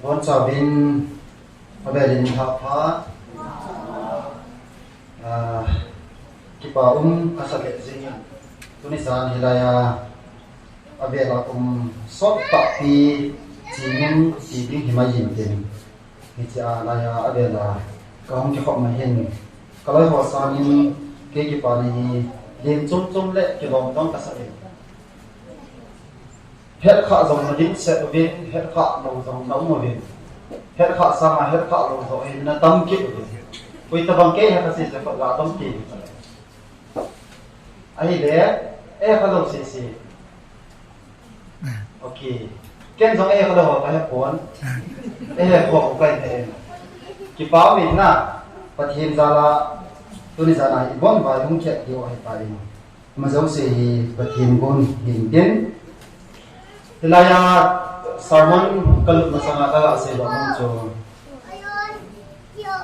Bon Sabin Abelin Hapa Kipa Asake Zingin Tunisan Hilaya Abela Sok Papi Zingin Zingin Himayin Din Hitia Laya Abela Kahong Kikok Mahin Kalau Hosanin Kipa Ni Din Zum Le Kilong Dong Kasain hết khả dòng nó dính sẽ về hết khả đầu dòng nóng mà về hết khả sang mà hết khả đầu dòng hình là tâm kiếp vì ta bằng cái hết khả sẽ phải là tâm kiếp ấy đấy khả đầu sẽ ok cái dòng khả đầu phải hết cuốn khổ cái này cái báo mình na và thêm ra là tôi ra này bốn vài không chạy điều hay phải mà giống gì và thêm bốn hình tiến Hilaya sermon kalut masama ka sa ibang jo.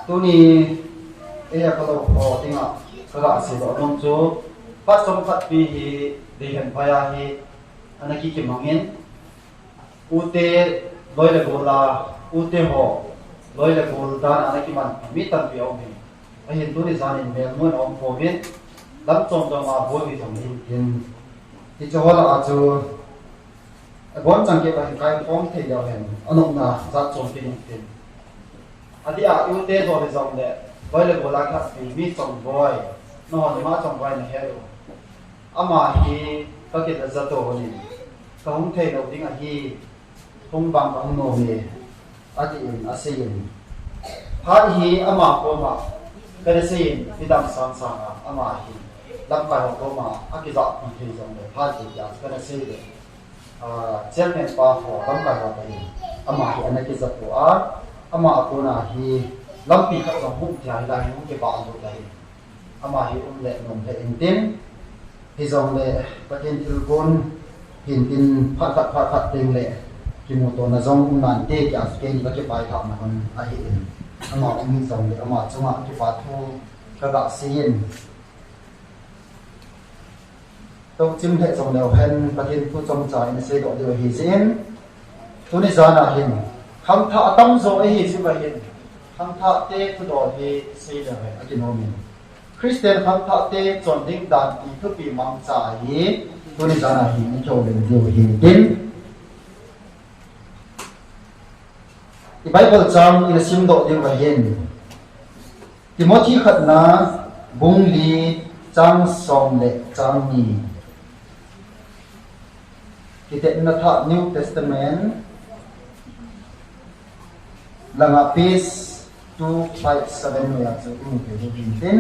Tuni kalau ho tinga ka sa ibang jo. Pasong patpi hi dehan paya hi anaki kimangin. Ute loy gola ute ho loy golda anaki man mitan pi au hin. Ahin tuni zanin mel mon om povin lam chong do ma boi wi thong hin. Ti chola achu Bon chẳng kịp anh cái phong thể giao hình anh ông na ra trồng tiền tiền anh đi ưu tiên rồi thì dòng đấy với lại bộ lá khát thì mi trồng voi nó hoàn má trồng voi này hết rồi mà khi các cái là gia tổ này không thể đầu tiên là khi không bằng bằng nô gì anh đi xin phát hi mà cô mà cái này xin đi đâm sang sang mà hi đâm phải học cô mà anh cái dọn thì dòng đấy phát thì giả cái này xin đấy chairman pa ho kam ka ba ni ama hi anaki zapu ama apuna hi lampi kha jong hum thai lai hum ke ba ando lai ama hi le nom le intin hi jong le patin tilbon hin phat ting le ki mo to na jong nan te kya ke ni ba ke pai tha na hon a hi in ama mi jong le ama chunga ki pa thu ka ga sin tôi chim hệ dòng đều hen và thiên phu trong trái này sẽ gọi điều hi diễn tôi này ra là hình khám thọ tâm rồi hi chứ vậy hình khám thọ tê tôi đòi hi sẽ là vậy anh nói mình Christian khám thọ tê chọn định đàn thì cứ bị mang trả hi tôi này ra là hình cho mình điều hi đến thì Bible trang là sim độ điều vậy hình thì mỗi khi khẩn na bung li trang song lệ trang ni kita ingat New Testament langa page 257 ya so ini ke bintin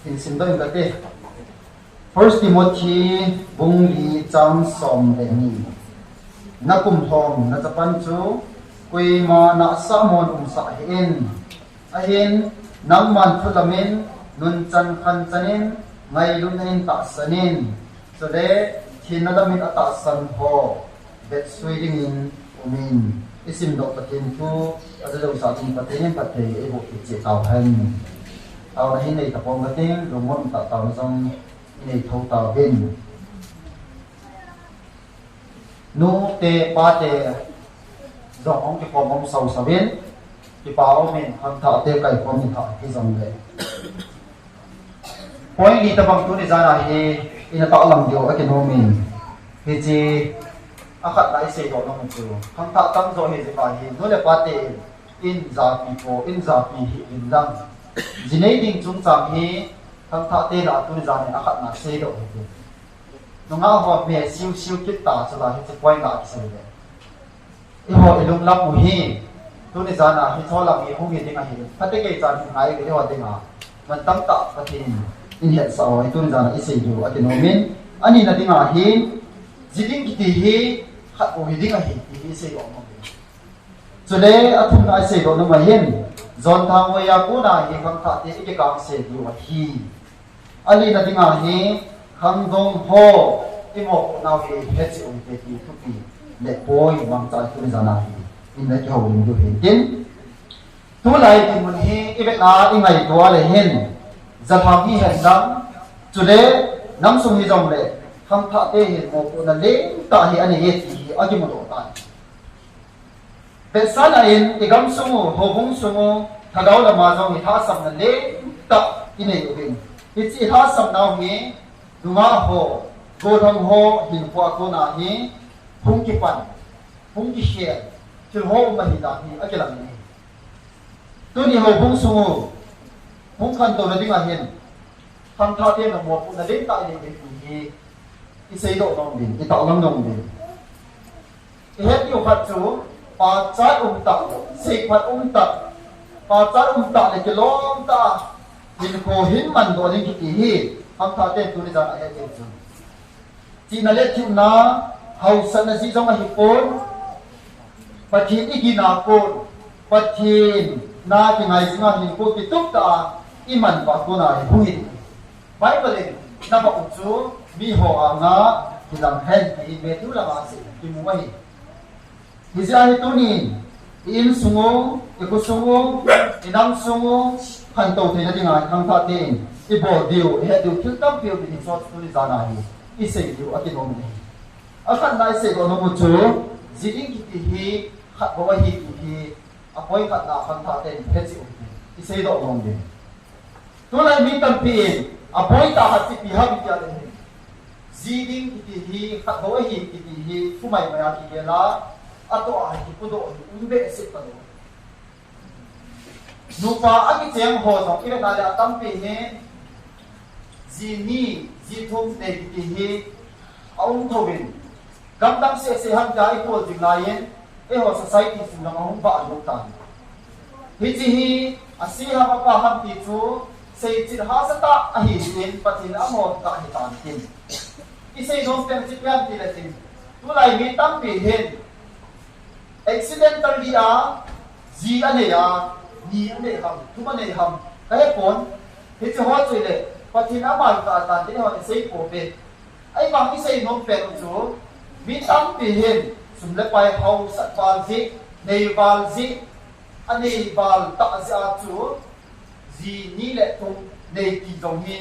in sindo in kate First Timothy bung li chang som le ni na kum thom na japan chu koi ma na samon sa hen ahen nang man thulamin nun chan khan chanin ngai lunin ta sanin so de thinadamin ata san ho bet swiding in umin isim do patin tu adalo sa tin patin pate ebo chi taw han taw hin nei tapong patin rumon ta taw jong nei thau taw bin nu te pa te dong ong ki pom sau sa bin ki pa o min han tha te kai pom min tha ki jong le point ni tabang tu ni jana hi ina ta lang dio ake no min hi chi akhat lai se do no chu khang ta tam zo hi ba hi no le pa te in za pi po in za pi hi in dang jinei ding chung chang hi khang ta te la tu ni jana akhat na se do hi no nga ho me siu siu kit ta cha la hi chi point na se le i ho ilung lam mu hi tu ni jana hi thola mi hu hi ding a hi phate ke chan ngai ke ho ding a man tam ta patin in hiện sau ấy tuân ra ít sử ở cái nomin anh nhìn là tiếng à hi chỉ tiếng cái hi hạt của hi tiếng à hi sử dụng cho nên ở thùng ai sử dụng nó mà hiền dọn thang với à cú này thì không thà thì cái cảm sử dụng hi anh nhìn là tiếng à hi không dong ho cái một nào hi hết sử dụng cái thứ gì để bôi bằng trái tuân ra này in lấy cái hậu mình được hiện tiến tu lại thì mình hi cái việc nào cái ngày đó là hiền giờ thằng hi hiện đắng today nắm sung hi dòng lệ không thọ tê hiện một là lễ tại hi anh ấy thì ở cái một độ tại Pesana in igam sungu hobung sungu thagau la ma jong itha sam na le ta ine ubin it's itha sam now hi dunga ho go thong ho hin kwa ko na hi hung ki pan hung ki she til ho ma hi da hi akilam ni tu ni hobung sungu hung khan to na dinga hin tham tha te na mo pu na le ta ine hi isei do dong bin ita lam dong bin he tiu khat chu pa char ta sei phat ta pa char ta le ke lom ta hin ko hin man do ni ki hi ham tha te tu ni ja a he chu chi na le chu na hau san na si jong a hi pon pathin i gi na ko pathin na ki ngai singa hin ko ki tuk ta i man ba ko na hi hui bible na ba chu mi ho a nga ki lam hen ki me tu la ma se ki mu mai Hizai tuni in sungu iku sungu inang sungu hanto te na dinga khang tha tin ibo diu he diu thil tam piu ni so tuni jana hi isei diu akinom ni akan nai se go no mu chu jiding ki hi khat bo hi ki hi apoi khat na khang tha ten he chi isei do long de tu lai mi tam pi apoi ta hat pi ha bi ya le jiding ki hi khat bo hi ki hi fumai ma ya ki la ato ai ki pudo umbe se pado nupa agi cheng ho no ire na la tam pe he ji thum ne ki he aung thobin gam dam se ham dai ko jing la yen e ho society sin na hum ba lo ta hi ji hi asi ha pa ham ti chu se chi ha sa ta a hi yen patin a mo ta hi tan tin ki se no pen chi pyan ti la tin tu lai mi tam pe hen accidentally ji ane ya ni ane ham tu ane ham kai pon he che ho chile patin ama ka ta de ho sei ko pe ai bang ni sei no pe chu mi tam pe hen sum le pai hau sat pal ji nei bal ji ane bal ta ja chu ji ni le tung nei ki dong hi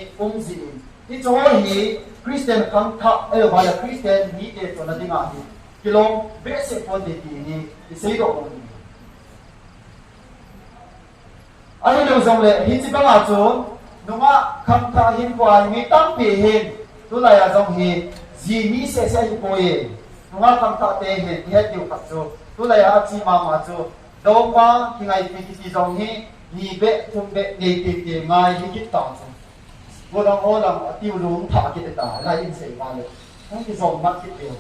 ji ni cho hi Christian khang tha e ba la Christian ni te to na dinga hi kilom basic pon de ti ni isei do ko ni ai lo zong le hi chi ba ma chu nunga kham tha hin kwa mi tam pe hin tu la ya zong hi ji mi se se hi ko ye nunga kham tha te he he tiu khat chu tu la ya chi ma chu do ma ki ngai pi ki zong hi ni be thum be nei ti ti ngai hi ki ta chu bo dong o dong tiu lum tha ki ta la in sei ba le ai ki zong ma ki tiu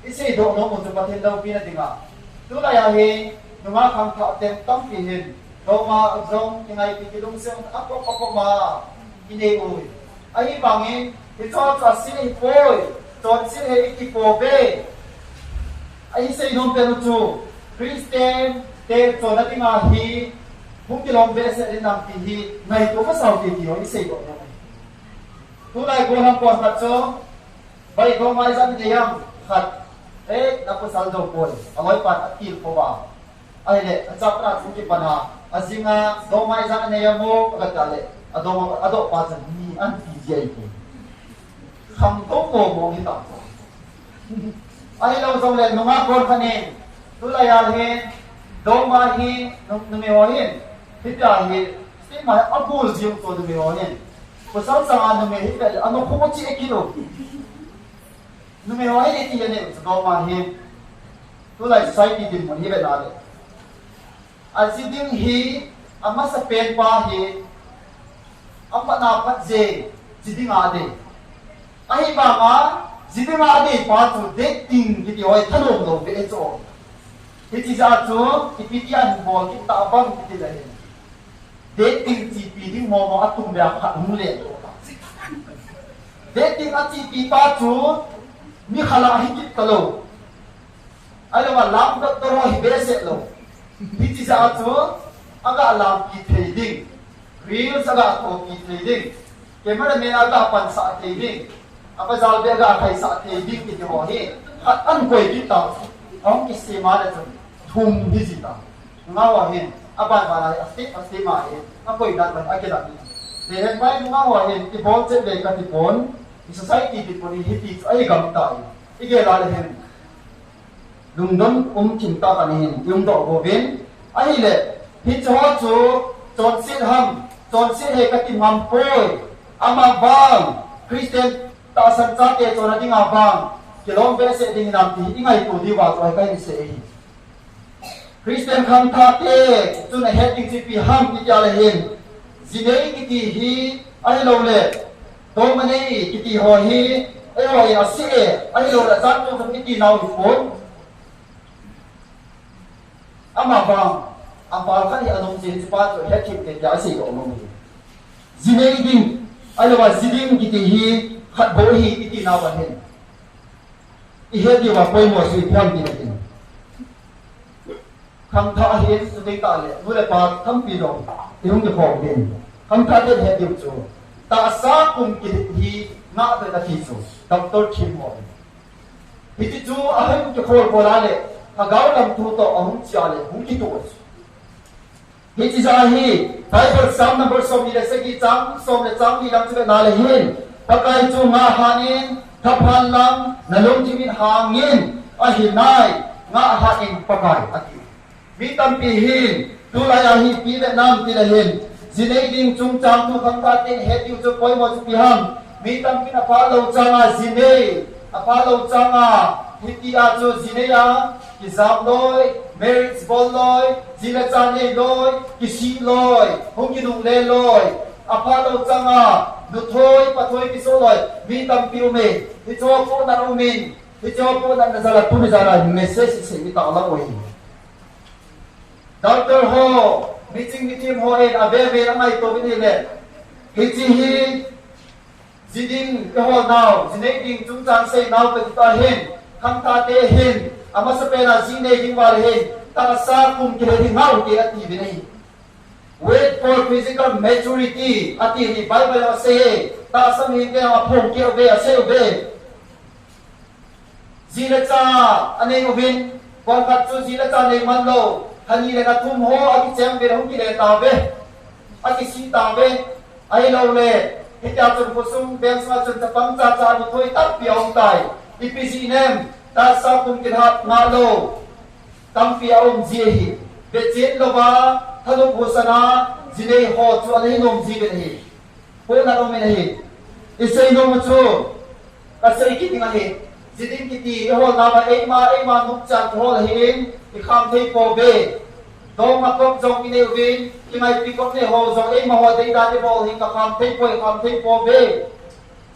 isei do no mo chu pathen dau pi na dinga tu la ya he nunga khang tha tem tam pi hin do ma zong ki ngai pi ki lung se a ko ma ine oi ai bangin he cho cho sin hi poi ton sin he ki po be ai sei no pe no chu Christian te to na dinga hi hum ki long be se nam pi hi ngai to ka sau ti ho isei do no tu lai ko ham ko sa cho bai do mai san de yam khat na ko sal do pon amoi pat atil ko ba ai le chapra chu ki pana azinga do mai za ne yamo ka ta le ado pa chan ni an ti je ko kham to mo mo ni ta ai lo zong le no ma kon khanin tu la ya he do ma hi no me ho hin ti ta hi sti ma abul jiu to do me ho hin ko sa sa an me hi pe ano ko chi ekilo numero ai ti ne so ma hi tu lai society din mon hi be na le aziding hi ama sa pen pa hi ama na pat je jiding ade ai ba ma jiding ade pa tu dating ki ti oi thalom lo be cho hi ti za chu ki pitian bol ki ta bang ki ti la hi dating ti pi ding mo mo atum ba kha mu le dating ati pi pa chu mi khala hi kit kalo alo ma lam da to hi be se lo hi chi sa chu aga lam ki trading real saga to ki trading camera me aga pan sa trading apa zal be aga khai sa trading ki ho hi khat an koi ki ta ong ki se ma da chu thum hi ji ta nga wa hin aban ba la asti ma hi a koi dan ban a ke da ni le hen bai nga wa hin ki bol che be ka ti bon society people hi ti ai gam ta ige la le hen ลุงดนทิมตากันเห็นยุงดอกโบวินไอ้เละพิจารจูจนสิ้นหำจนสิ้นเหตุกินหำป่วยอามาบังคริสเตียนตาสันจัดเตจนดิ้งอาบังกิโลเมตรเศษดิ้งนำตีดิ้งไอตัวดีว่าตัวไอ้กันเสียคริสเตียนคำทักเตจนเหตุดิ้งจีพีหำกิจอะไรเห็นจีเนยกิติฮีไอ้เราเละตัวมันนี่กิติหอฮีไอ้หอยอาเสียไอ้เราละจัดตัวทำกิตินาวฝนอามาบังอาบังขันยาอนงจีนสปาตัวเหตุที่ยาสีก็อนงจีเนยดิ้งไอ้เราว่าจีดิ้งกิติฮีขัดโบฮีกิตินาวเห็นอีเหตุที่ว่าป่วยหมดสุดท้ายกินกินคำท้าเห็นสุดท้ายเลยดูแลปากคำปีดงที่หุ่นจะพองดินคำท้าเห็นเหตุเดียวจูตาสากุมกิติน่าเป็นอาทิตย์จูดรคิมมอนฮิติจูอาให้หุ่นจะโคลโคลาเลยถ้าเกาลำทูโตอาหุ่นจะเลยหุ่นกิตัวฮิติจาฮีไทยเปิดซ้ำนับเปิดสมดีเลยสักกี่จังสมเลยจังดีลำจะเป็นนาเลยเห็นปากไก่จูงาฮานินทับพันลังนลงจีวิตหางินอาหินายงาฮานินปากไก่อาทิมีตัมปีหินตุลายาฮีปีเวียดนามปีละหินจีเนดิงจุงจังตุขังตาตินเฮดิวจะปล่อยหมดปีหังมีตัมปีนอภาโลจังอาจีเนอภาโลจังอาฮิติอาจูจีเนียกิซามลอยเมริสบอลลอยจีเลจานเอลอยกิชีลอยฮงกินุงเลลอยอภาโลจังอาดูถอยปะถอยกิโซลอยมีตัมปิวเมฮิจอปูนันอุมินฮิจอปูนันนัซาลาตุมิซาราเมสเซสเซมิตาอัลลอฮ์โอฮิดอกเตอร์โฮมิจิงมิจิมโฮเอ็นอาเบเวลังไงตัววินิเลฮิจิฮิจิดิงเฮโฮนาวจิเนดิงจุงจังเซนาวเป็นตาเห็นคำตาเตเห็นอามาสเปนาจิเนดิงวาลเห็นตาสาคุมเกเรดิงเฮาเกอติวินัยwait for physical maturity อตินี่ไบเบิลว่าเซตาสมิงเกว่าพงเกเวเซเวจีเลจาอันนี้อุบินก่อนกัดจูจีเลจาในมันโลฮันนี่เลยนะทุ่มโหอากิเจมเบรหุ่นกิเลตาเวอากิสีตาเวไอเราเลยเหตุการณ์จนผู้ซุ่มเบนส์มาจนจะปังจ่าจ่าดุถอยตัดเปียงตายอีพีซีเนมตาสาคุมกินหัดมาโลตั้มเปียองจีฮีเบจินโลบาทะลุโฆษณาจีเนหอจวนให้นมจีเป็นฮีพวกนั้นไม่ได้อิสราเอลมุจูกัสริกิติมันฮีจิติกิติหอนามาเอมานุกจันทหอเห็นอีคำเทโปเบดองมาคบจงอินเอวินที่ไม่ปีกบเนี่ยหอจงมาหอได้ได้บอลหิงกับคำเทโปคำเทโปเบ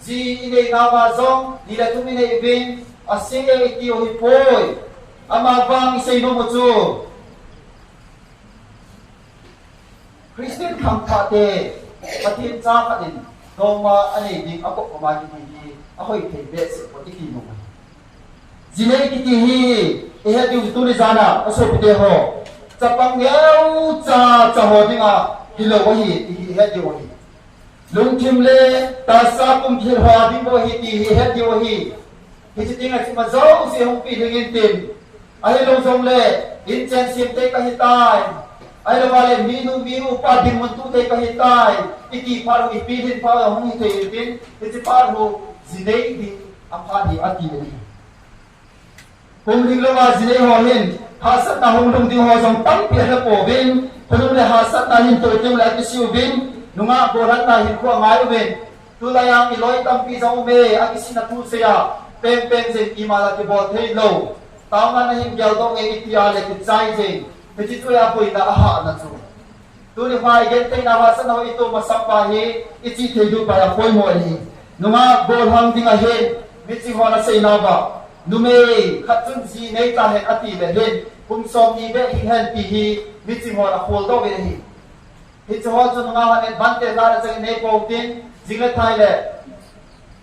จีอินเอนามาจงนี่แหละทุกอินเอวินอาเซียติโอฮิโปยอามาบังอิสราเอลมุจูคริสเตียนคำคาเตปฏิญาขัดินดองมาอันนี้ดิ้งอากบประมาณนี้อาคอยเทเบสปฏิทินมันจีเนกิติฮีเอฮดิวตุลิจานาอสุปเตโฮจะปังเยวจะโหดิงาฮิโลวะฮีเฮดิวฮีลุงทิมเลตาสากุมทิลฮาดิวะฮีตีเฮดิวฮีฮิจิติงาจิมาเจ้าเสียหงปีหิงตินไอโลจงเลอินเจนซิมเตกะฮิตายไอ้เราว่าเลยมีนูปาดิมันตุเตกะฮิตายอีกีพารุอีปีดินพาเราหงเตยดินอิจิพารุจีเนดิอภาดีอาทิเลยคงดิงเราว่าจีเนหอหินหาสัตนาหงลงดิงหอจงตั้งเปียระโปบินพนุเลยหาสัตนาหินตัวเต็มเลยกิสิวบินนุงาโบรัตนาหินขั้วไม้บินตุลายังอีลอยตั้งปีจงเมอากิสินาทูเซียเป็นเซนอีมาลากิบอลเทโลตามนั้นหินเกี่ยวต้องเอกิติอาเลกิใจเจงเมื่อที่อาปุยน่าอาหารนั่นจูตัวนี้มาเย็นเต็งนาว่าสนเอาอิโตมาสัมปะเฮอิจิเทดูไปอาปุยมวยนี่นุ่งโบหังดิ่งเฮมิจิฮอนาเซนาบะนุ่มขัดจุนจีเนตาเฮอติเบเฮคุมสมนีเบหิเฮนปีฮีมิจิฮอนาโคลโตเบฮีฮิจฮอจุนงาฮันเนบันเตลาเซเนโปตินจิงเลไทยเล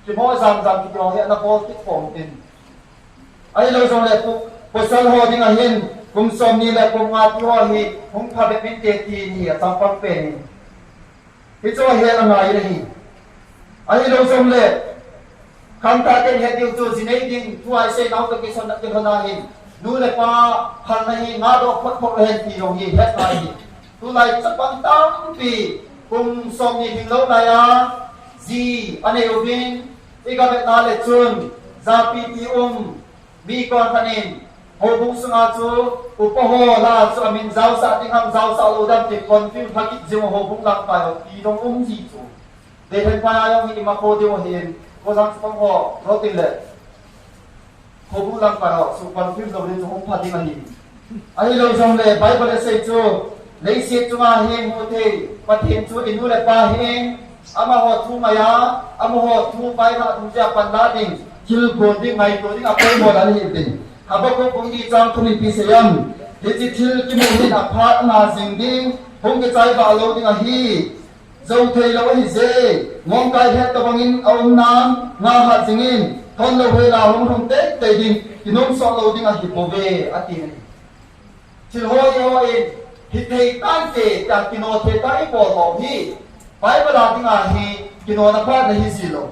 จิโมซามกิจฮอเฮนาโปติโปตินไอเราจงเลปุปสัลฮอดิ่งเฮนคุมสมนีและคุมงาที่ว่าฮีคุมพาเบมินเตตีนี่จำปังเป็นฮิจฮอเฮลังไงเลยฮีไอ้เราจงเลคำตัดเต็มเหตุจูจีเนดิงทัวร์เซนเอาตะกี้สนับสนุนหินนู่นเลยป้าพันหินงาดอกพัดพกเห็นที่ตรงนี้เหตุอะไรตุลายจะปังตั้งปีคุมสมนีหินโลกายาจีอันนี้อุบินอีกแบบนั้นเลยจุนซาปีที่มีก่อนทันิน bung sunga chu upaho la chu amin zau sa ting ham zau sa lo dam ti confuse phakit jing ho bung lang pa ho ti dong ji chu de hen pa yong hi ma ko de ho hin ko sang pang ho ro tin le ho bung lang pa ho su confuse lo de chu hong pha ding ani ai lo jong le bible se chu lấy xe chúng ta hiện hồ thế và thiên chúa in nuôi ba hiện ama họ thu maya ama họ thu bay na thu cha pan na ding kil bon ding mai to ding apai mo dan hiện ding haba ko kong di chang thuni pi se yam digital ki mo hin aphat na jing ding hong ke chai ba lo ding a hi zo thei lo hi je ngom kai het to bangin aum nam nga ha jingin thon lo he la hong hong te te ding kinom so lo ding a hi po ve ati ni chil ho yo in hi thei tan ke ta kino the tai po lo hi Bible la ting a hi kino na pa na hi si lo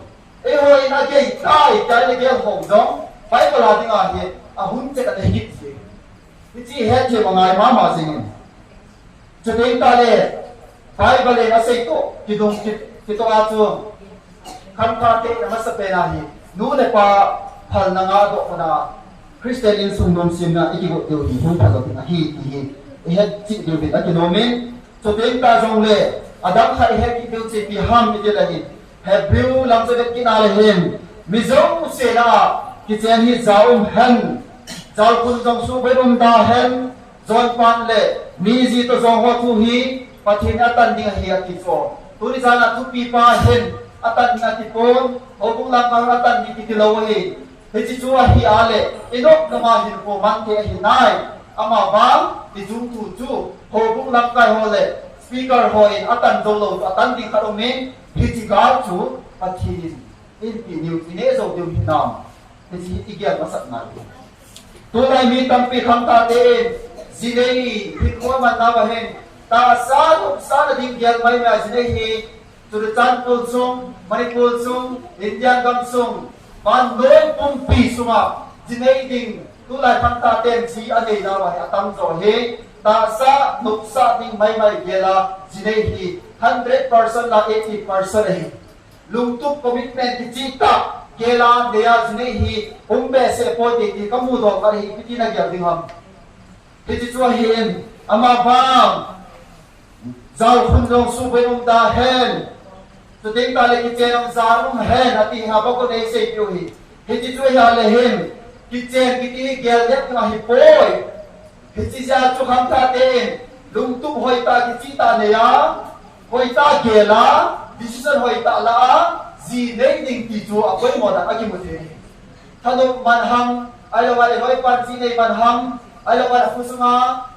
e hoi na ke tai tai le ke hong dong Bible la ting a hi a hun che ka hi si hi chi he che ma ngai ma sing che ding ta le Bible le na sei to ki dong ki to a chu kan ka te na ma sa pe na hi nu le pa phal na nga do na Christian in sung dong sim na iki go de hi hun pa lo na hi he chi de bi a kino min so ding ta jong le Adam khai he ki deu che pi ham mi de la hi Hebrew lam se ki na le hin mi zong se na ki chen hi zaum han zal kun jong su be rum da hen zon pan le mi ji to jong ho thu hi pathin atan ding hi a ki so tu ri sana thu pi pa hen atan ding a ti pon o bung lam ka atan ni ki lo hi he chi chu a hi a le inok na ma hin ko man te hi nai ama bang ti jung tu chu ho bung lam kai ho le speaker hoi atan dolo atan di kharomin hitigar chu pathin in pi new ine zo de nam ti igya masat na tu lai mi tam pi kham ta te zinei hit ko man na ba hen ta sa na ding gyal mai ma zinei hi tu de chan pul sung manipul sung indian gam sung ban noi pum pi suma zinei ding tu lai kham ta ten chi ane na ba atam zo he ta sa nuk sa ding mai gela jinei hi 100% la 80% hi lungtuk commitment ti chita gela deya jinei hi umbe se poti ti kamu do kar hi pitina gyal ding ham ti chu hin ama bang zal khun jong su be da hen tu ding ta le ki chen zarum hen ati ha ba ko dei se pyo hi ti chu ya le hen ki chen ki ti gyal yak na hi poi Hichi ja chu kham tha ten lung tu hoi ta ki chi ta ne ya hoi ta ge la decision hoi ta la ji nei ding ti chu a koi mo da a ki mo te thano man ham ai lo wale hoi pan chi nei man ham ai lo wale fu sunga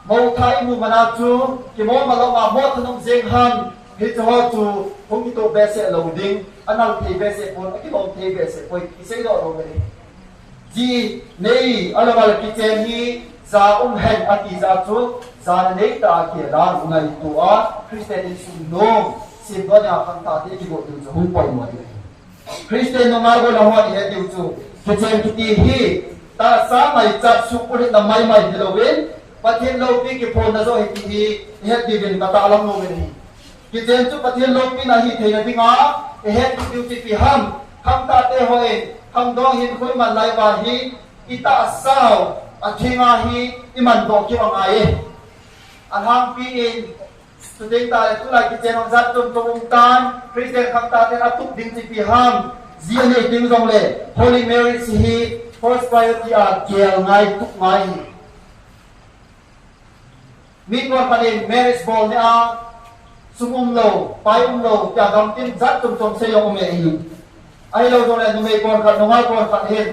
mo thai mu mana chu ki mo ma lo ma mo thanom jeng ham hi chu ho chu hong ki to be se lo ding anal the be se pon ki lo the be se koi ki se lo ro be ji nei ai lo wale ki chen hi za hen ati za chu za nei ta ke la ngai tu a Christian in sum no sim do ya kham ta te ki go tu hu poi mo ni Christian no ngar go la ho ni he tu chu ke chen ki ti hi ta sa mai chat su pu ni na mai dilowen pathin lo pi ki phone na zo he ti hi he ti bin ta ta lam no ni ki chen chu pathin lo pi na hi the na dinga he ti tu ti pi ham kham ta te hoi kham do hin khoi man lai ba hi ita sao Athinga hi iman do ki angai anhang pi in tuding ta tu lai ki chen zat tum tum tan Christian kham ta te atuk ding ti pi ham ziane ding jong le Holy Mary si hi first priority a kel ngai tuk ngai mi ko panin marriage ball ni a sumum lo pai lo ya gam tin zat tum tum se yong me hi ai lo jong le nu me kon khat nu ngai kon khat hen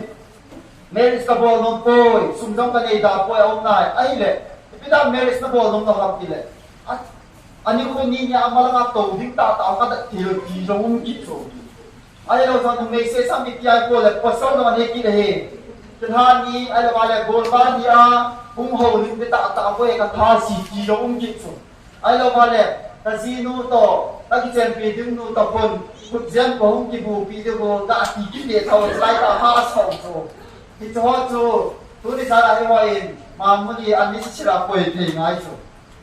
Marriage ka bol nung poi, sumdong ka ngay da poi aum nai, ay le, ipinang marriage na bol nung nakap kile. At ani ko niya ang malanga to, ding tataw ka tilo tilong gitso. Ay lo sa nung may se sa mitiyay ko le, pasaw naman heki lehe. Tinhani ay lo wale bol ba niya, ho ning tataw ko e katasi tilong gitso. Ay lo wale, kasino to, nagitsen pidyung no tapon, kutjan ko hong kibu pidyo ko, dati kile tawag slay ta hasaw so. Ito chu tuni sara hi hoin mamuni ani chira poi the ngai chu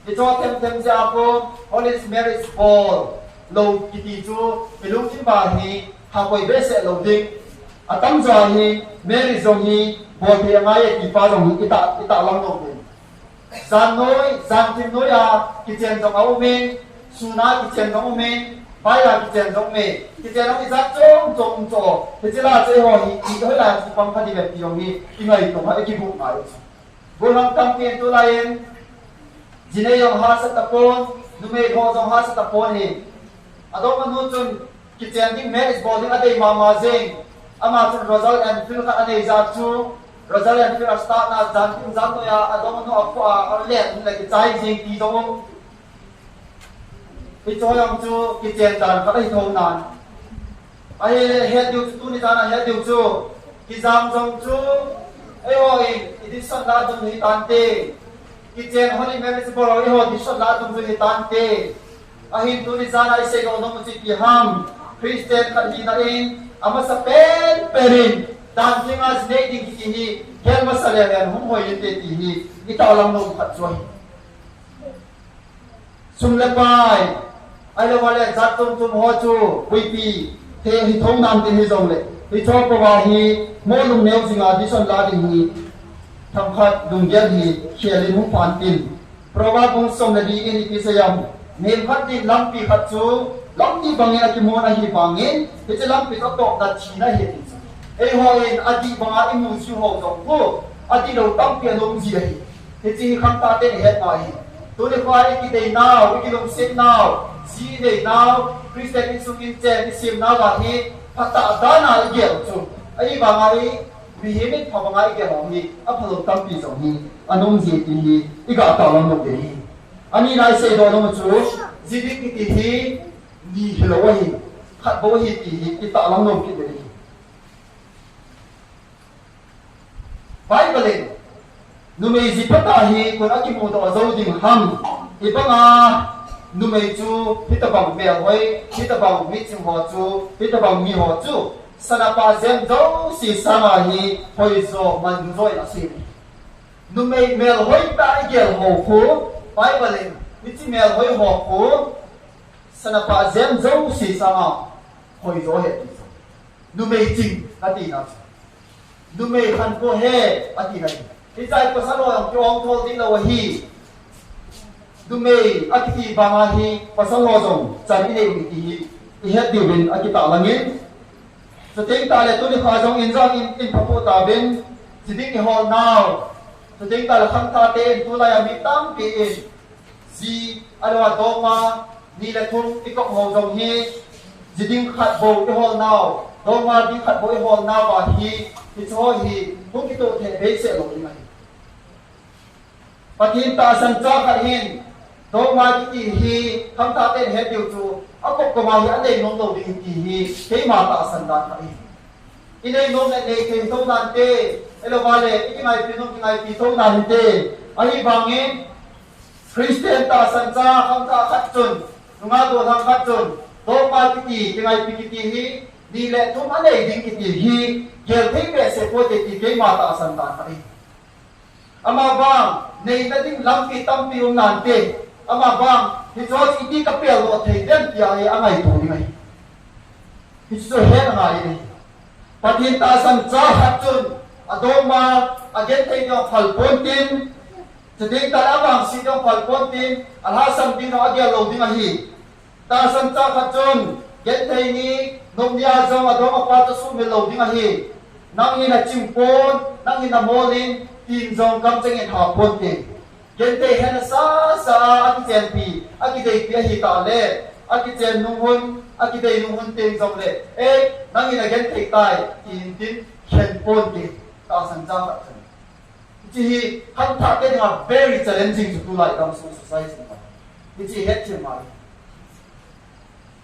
ito tem ja po Holy Marriage Ball lo kiti chu ilung tin ba hi ha poi be se lo ding atam ja hi Mary zong hi บอลเทียงไงกีฟ้าตรงนี้อิตาลังตรงนี้จานน้อยจานทิมน้อยอะกิจเจนตรงเอาเมนสุนัขกิจเจนตรงเอาเมนไปละกิจเจนตรงเมนกิจเจนตรงนี้จัดจงโจกิจลาเจ้าหอีกเท่าไหร่ที่ความคดีแบบที่ตรงนี้ยังไงตรงนั้นไอ้กิบุกมาบุญหังตั้งเกียรติตัวไรเองจีเนยองหาสตะโกนดูเมฆโฮจงหาสตะโกนเองอดอมันนู่นจนกิจเจนที่แม่อิสบอลที่อะไรมาเซงอามาจนโรซัลแอนฟิลกันอะไรจัดชูโรซัลแอนฟิลสตาร์น่าจันทิมจันตัวยาอดอมันนู่นอักอะไรนี่แหละกิจใจจริงที่ตรงไปจอยองจูกิจเจนจันเขาได้ทงนานไอ้เฮ็ดอยู่ตู้นี่จานะเฮ็ดอยู่จูกิจามจงจูไอ้โอ้ยอิดิสันลาจงหิตันเตกิจเจนฮอลลีแมริสบอลไอ้โอ้ดิสันลาจงหิตันเตอาหินตู้นี่จานะไอ้เสกเอาน้องมุจิพิฮัมคริสเตียนขัดหินาอินอามาสเปนเปรินดันทิงัสเนดิกิติฮีเฮลมาสเลเรนหุ่มหอยยินเตติฮีอิตาลังนงขัดจวยสุมเลปายไอ้เราว่าเลยจัดจุ่มหัวจูวิปีเทหิทงนำติหิจงเลยหิชอบประวัติโมลุงเนวสิงาดิสันลาดิฮีทำขัดดุงเยดีเขียลินหุ่มผ่านตินเพราะว่าบุญสมดีอินิพิสยามเมลขัดดิลำปีขัดจูลำที่บางอย่างที่โมนาฮีบางอย่างที่จะลำปีก็ตกดัดชีน่าเหตุไอ้หัวเองอดีตบางอย่างมุสิหัวจงผู้อดีตเราตั้งเปลี่ยนลงจีเลยที่จีคำตาเต้นเหตุหน่อยตัวเด็กว่าไอ้กิเลสนาวกิเลสเส้นนาวจีเลยนาวคริสเตียนสุกินเจนเสียมนาวว่าฮีพัตตาดานาอีเกี่ยวจูไอ้บางอย่างวิเหตุทำบางอย่างเกี่ยวกับฮีอัพโหลดตั้งปีสองฮีอันนู้นจีตีฮีอีกอัตตาลังนกเดฮีอันนี้นายเสดอนมันจูจีบิกิติฮีดีเหลวฮีขัดบ่ฮีตีฮีอีตาลังนกกิเดฮีไบเบิลนุเมจิพัตตาฮีคนอากิโมโตอาโซดิมฮัมอีปังอานุเมจูพิตาบังเมลไว้พิตาบังมิจิมหัวจูพิตาบังมีหัวจูสนาปาเซมโจสีสามาฮีฮอยโซมันโจยนาซีนุเมเมลไว้ตาเกลหัวคูไบเบิลมิจิเมลไว้หัวคูสนาปาเซมโจสีสามาฮอยโจเฮตินุเมจิงนาตีนานุเมคันโกเฮอาทินาที่ใจภาษาโลกจงทอดินเราฮีดูเมย์อาทิตย์บางฮีภาษาโลกจงใจในวิธีที่เหตุดิวินอาทิตย์ตาลังยินสติงตาเลตุนิข้าจงอินจางอินพระพุทธาบินสิดิ้งฮอลนาวสติงตาเลขันตาเตนตุลายมิตังปีอินซีอารวาโดมานี่เลทุนอีกฮอลจงฮีสิดิ้งขัดโบอีฮอลนาวโดมาดิ้งขัดโบอีฮอลนาวว่าฮีที่ช่วยฮีพวกที่ตัวเทเบสเซลงยังไงปฏิตาสัญจรกันหินโดมาที่ฮีคำตาเต้นเฮดิวจูอัปกมาฮีอันเดนนงโดดิที่ฮีเทมาตาสันดานกันหินอินเดนนงเนเนเทโตนันเตเอโลวาเลอีกไงปีนงอีกไงปีโตนันเตอันนี้บางเงินคริสเตียนตาสัญจรคำตาขัดจุนนุ่งอาตัวทางขัดจุนโดมาที่อีกไงปีที่ฮีดีแหละทุกอันเดดิ้งที่ฮีเกี่ยวกับเบสเซโปเตติเกมาตาสันดานกันหินอามาบางในนั้นที่ลำปีตั้มปีองนันเตอามาบางที่จอดอีกกับเปียโลเทเดนที่อะไรอะไรตัวนี้ไหมที่จะเห็นอะไรนี่ปฏิตาสันจ้าหัดจุนอดมาอเกนเทียงฟัลปอนตินจะดิ้งตาละบางสิ่งฟัลปอนตินอัลฮัสซัมดินอาเกียโลดิ้งฮีตาสันจ้าหัดจุนเกนเทียนีนมยาจงอดมาปาตสุมิโลดิ้งฮีนั่งยินาจิมปอนนั่งยินาโมลินทีมจงกำจังเงินหาพนติเกณฑ์เตะเห็นซาอากิเจนปีอากิเตะปีหิตาเล่อากิเจนนุ่งหุ่นอากิเตะนุ่งหุ่นเต็มจงเล่นั่งยินเกณฑ์เตะตายทีมทีมเข็นพนติตาสัญจรแบบนี้ที่ฮันทักเองอ่ะ very challenging to do like in society ที่เหตุที่มา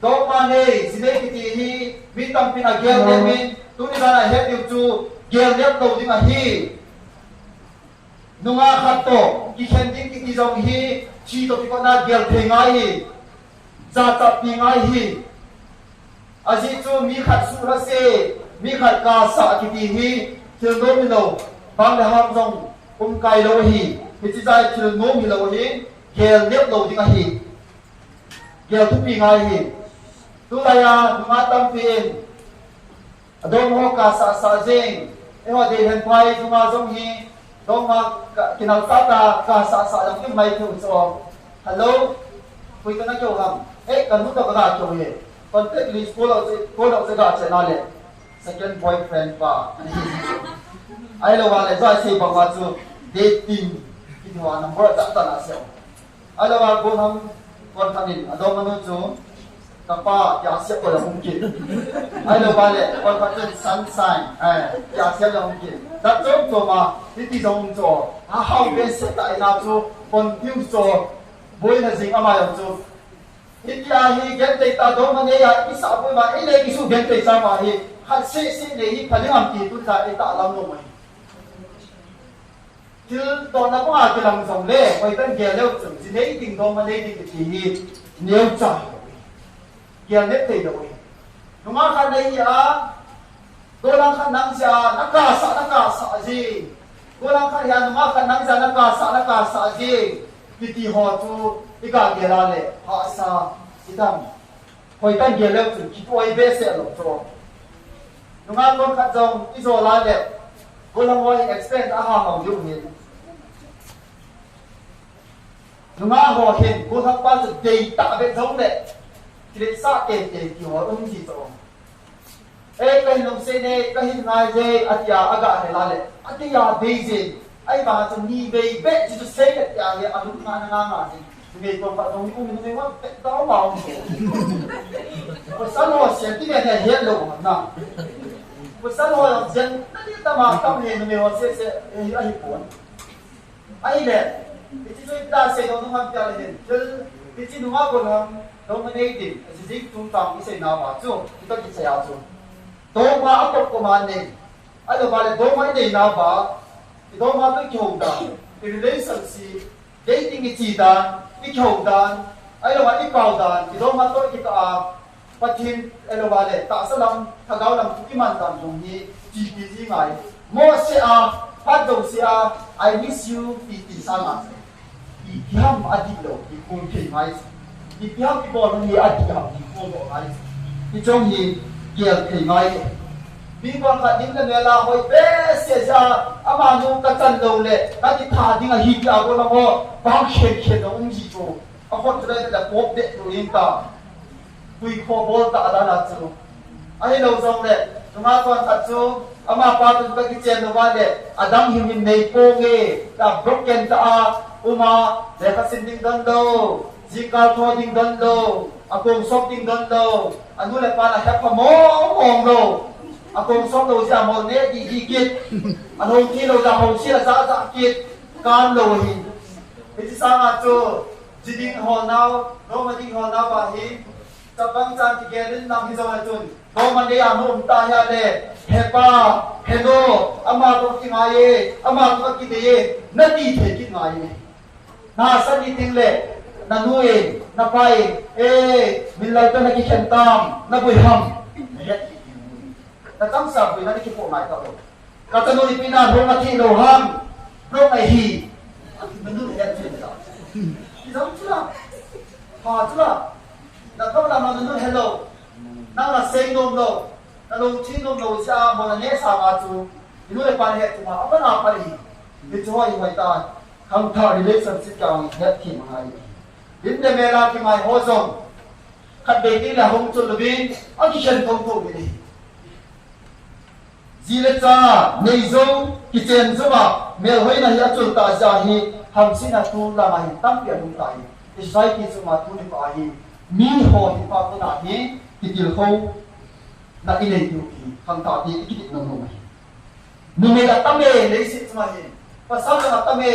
ดอกมันเองสิ่งที่มีตั้งเป็นอาเกียร์เนี่ยมีตัวนี้การเหตุอยู่จู่เกียร์เนี่ยตัวนี้มาฮีนุ่งอาขัดโตกิเข็นดิ้งกิจงฮีชีโตที่ก็น่าเกียร์เพลงไงฮีจัดเพลงไงฮีอาจิจูมีขัดสุรเสมีขัดกาสะกิติฮีเชื่อโน้มิโลบางเรื่องจงไกโลฮีพิจิตรเชื่อโน้มิโลฮีเกียร์เลี้ยบโลดิ้งฮีเกียร์ทุกปีไงฮีตัวอะไรนุ่งอาตั้งเป็นโดมโฮกาสะสะเจง ว่าเดินไปตรงมาตรงนี้ตรงมากินเอาตากาสาสาอย่างที่ไม่ถูกจองฮัลโหลคุยกันนะโจฮัมกันรู้ตัวกระดาษโจเย่ตอนเด็กลีสกูเราจะกระดาษเช่นนั้นเลย second boyfriend ป่ะไอ้เราว่าเลยจะใช้บางวันจู dating ที่หัวน้ำมันจะตัดอะไรเสียวไอ้เราว่าคนทำคนทำนี่อารมณ์มันจูกับป้าอยากเสียบก็ยังกินไอ้เราว่าเลยคนทำเป็น sunshine อยากเสียบยังกินแต่จบตัวมาที่ตรงจูเขาเป็นเสียแต่ไอ้นาจูคนผิวจูบุยนั่นสิอามาอย่างจูที่ยาฮีเก็บใจตาโดมันเนี่ยอีสาวบุยมาไอ้เล็กอีสุเก็บใจจามาฮีฮัดเสียเนี่ยฮีพันธุ์อันตีตุนใจไอ้ตาลำลงมาที่ตอนนั้นก็อาจจะลำส่งเล่ไปตั้งเกี่ยวแล้วถึงสิ่งนี้ติ่งโดมันเนี่ยติ่งที่ฮีเหนียวใจเกี่ยวเน็ตติดเลยนุ่งอาคันไหนตัวลังคันนังจะนักกาสะจีตัวลังคันยานุ่งอาคันนังจะนักกาสะจีพิธีหอจูอีกาเกล้าเลยภาษาที่ทำคอยตั้งเกี่ยวแล้วถึงคิดว่าไอ้เบสเสียหลงตัวนุ่งอาคนขัดจงที่โซลาเลยตัวลังว่าเอ็กซ์เพรสอาหารของยุ่งเห็นนุ่งอาหัวเห็นกูทั้งป้าจะเดินตาเป็นทงเลยที่ได้สร้างเก่งที่หัวอุ้งที่ตรงก็เห็นลงเสน่ห์ก็เห็นนายเจอัตยาอากาศเฮลาเลยอัตยาเบย์เจไอ้บ้าจะมีเบย์เบย์จะเสกอัตยาเนี่ยอนุมานงานสิเบย์ตรงกับตรงนี้อุ้มมันไม่ว่าเป็นต้อเบาภาษาโลกเสียงที่เนี่ยเห็นโลกนะภาษาโลกเสียงนั่นที่ตามาตั้งเห็นไม่ว่าเสียไอ้ญี่ปุ่นไอ้เนี่ยที่ช่วยตาเสียงตรงนั้นจะอะไรเนี่ยที่นุ่งอาคนทำdominating as if tung tang isay na ma chu ito kisaya chu do ma apok ko man ne ano ba le do ma nei na ba do ma to kyong da relationship dating chi da i kyong da ai lo ma i pau da do ma to ki ta pathin ano ba le ta salam thagau lam ki man dam jong ni ji pi ji ngai mo se a pat do se a I miss you ti sa ma i hyam adik lo i kung thi maiที่พี่ฮับพี่บอลมันมีอดีตที่โคตรอะไรที่จงยีเกี่ยวกับไงพี่บอลขัดดิ้งเลยเวลาหอยเบสเสียจ้าอามานูกระจันโดเลยนั่นที่ท่าดิ้งอะฮิตเอาคนละว่าบางเข็นน้องจีโจ้เอาคนจะได้แต่พบเด็กตัวเองตาคุยโคบอลตาด้านนั้นจูไอ้เราจงเลยตรงนั้นตอนขัดจูอามาปาตุนก็กิจเจนว่าเลยอดัมหิมินในโปงเอแต่บล็อกเกนตาอุมาเด็กสินดิ้งดันโดjika thua ding don lo akong sok ding don lo anu le pa na hep pa mong lo akong sok lo ja mo ne di kit anu ki lo ja hong sia za kit kan lo hi ti sa ma chu jiding ho naw no ma ding ho naw ba hi ta bang chan ti ge din nam hi zo na chun no ma ne anu ta ya le he pa he no ama to ki ma ye ama to ki de ye na ti the ki ma ye na sa ni ting le nanuin napai milay to nakikentam nabuyham tatang sabi na nakipo na ito katanuli pina rong atiloham rong ay hi nanun yan sila isang sila ha sila nagkaw naman nanun hello nang naseng nom lo nalong chinom lo siya mo na niya sa mga tu inulay panihet tuma apa na pali ito ay huwaitan kang ta relationship kang het ki mga iyo दिन ने मेरा कि मैं हो जाऊं कब बेटी ला हम चल बिन अभी शन तुम तो मिली जिले चा नहीं जो किचन जो बा मेरे होई ना या चलता जाही हम सी ना तू ला माही तम पे हम ताई इस साई की जो मा तू ने पाही मी हो ही पा को ना ही कि दिल हो ना इले तू की हम ता दी कि नो नो माही नु मेरा तमे ले सी मा ही pasal na तमे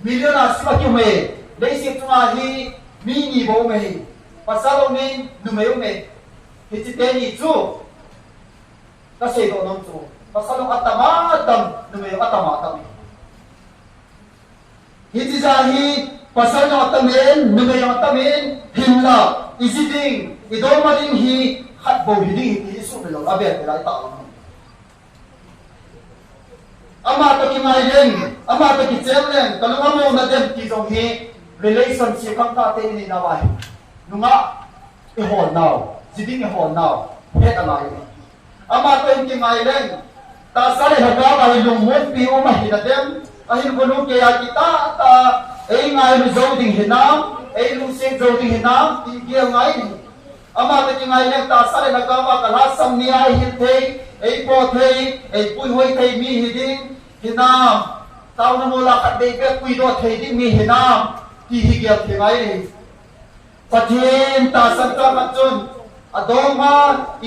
मिलियन आसमा क्यों में lấy xếp cho ai hi mi nhị bố mày và sao đâu nên nụ mấy ông mày thì chỉ tên nhị chú ta sẽ có nông chú và sao đâu atama tâm nụ mấy atama tâm thì chỉ ra hi và sao đâu atamen nụ mấy atamen hình là isiting idol mà ding hi khát bầu hi ding hi số mấy lâu abet lại tạo ama to ki mai len ama to ki chem len kalunga mo na dem ki jong hi relationship kang ta te ni na wai nunga e hon now jiding e hon now het alai ama to ki mai len ta sale haka ba lung mon pi o ma hi na tem ahin bolu ke ya kita ta ei ngai lu zo ding hinam ei lu se zo ding hinam ti ge ngai ni ama ta ki ngai lek ta sale haka ba ka la sam ni ai hi thei ei po thei ei pui hoi thei mi hi ding hinam tao na mo la ka de be pui do thei ding mi hinam ti hi ge the ngai ni pathin ta san ta ma chun adoma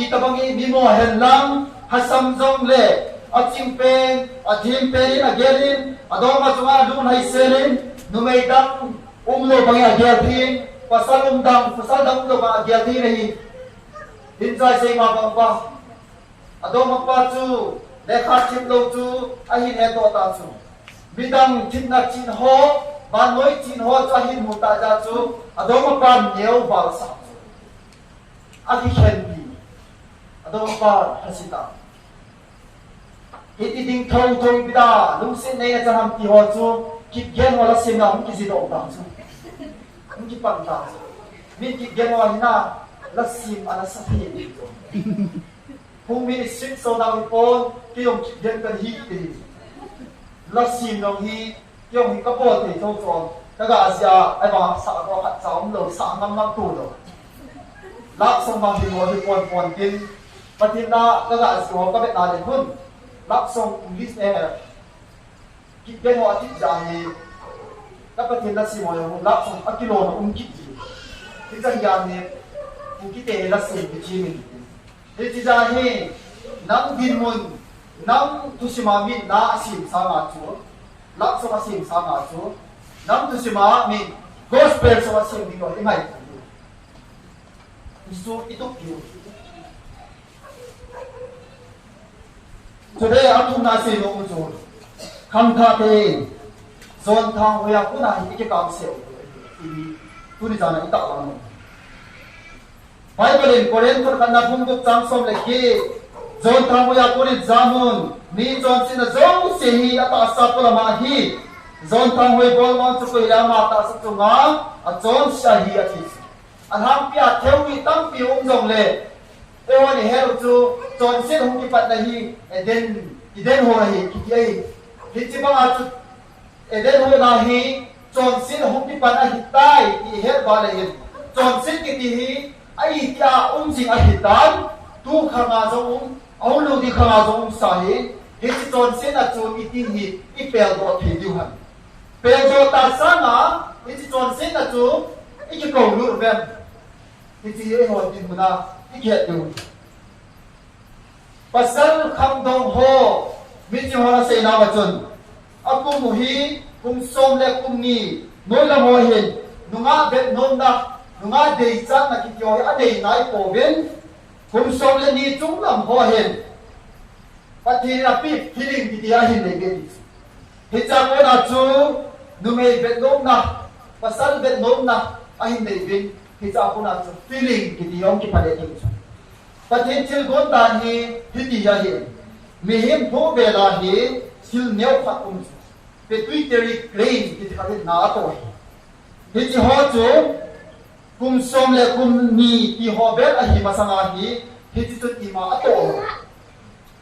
itabangi bimo henlang hasam zong le achim pen adhim pen agelin adoma chunga dun hai selin numei dang umlo bangi agelin pasal dang lo ba agelin hi hinjai sei ma bang ba adoma pa chu lekha chim lo chu ahin he to ta chu bidang chinna chin ho ba noi chin ho cha hin mu ta ja chu adoma pa neu ba sa aki khenbi adoma pa hasita iti ding thong thong bida lung sin nei na cham ti ho chu ki gen wala sim na hum ki si do ta chu hum ki pan ta min ki gen wala na la sim ala sa thi hum mi sit so na wi pon ki yong ki gen kan hi ti la sim no hi yong hi ka po ti thong thong ta ga asia ai ba sa ko khat sa um lo sa ngam ngam tu lo lak song bang hi mo hi pon pon tin patin na ta ga asia ka bet na le hun lak song English ne ki gen wa ti ja hi ka patin na si mo yo lak song akilo na ki ji ti ja ya ne ki te la si ki ji mi ti ja hi nang bin mun nang tu si ma mi na asim sa ma chu lak song asim sa ma chu nang tu si ma mi gospel so asim di ko imai isu itu kiu today aku nasi no ujo kam tha te zon thang hoya ku na hi ke kam se ini tu ni jana ita la no Bible in Korean ko kan na bung buk chang som le ki zon thang hoya ku ni jamun ni zon sin zong se hi ata sa ko la ma hi zon thang hoi bol ma chu ko ya ma ta sa chu nga a zon sha hi a chi an ham pia theu mi tam pi jong le e wa ni hero chu zon sin hum ki pat na hi eden ho hi ki ai hi chi ba chu eden ho na hi zon sin hum ki pat na hi tai ki he ba le hi zon sin ki ti hi ai tia jing a hi tan tu kha nga zong au lu di kha nga zong sa hi hi chi zon sin a chu i ti hi i pel do thi diu han pel do ta sa na hi chi zon sin a chu i ki ko lu ven hi chi e ho tin na i ke du pasal kham dong ho mi chi ho na se na wa chun akum mu hi kum som le kum ni noi la ho hin nunga bet nom na nunga dei chan na ki yo a dei nai po ben kum som le ni chung lam ho hin pati na pi feeling ki dia hin le ge hi cha ko na chu nu me bet nom na pasal bet nom na a hin dei bin hi cha ko na chu feeling ki di yong ki pa le ni patin til gon dan hi hiti ya hi mi him tho be la hi sil neu khat kum pe twitteri claim ki khat na to hi chi ho chu kum som le kum ni ti ho be a hi ma sanga hi hi chi tu ti ma to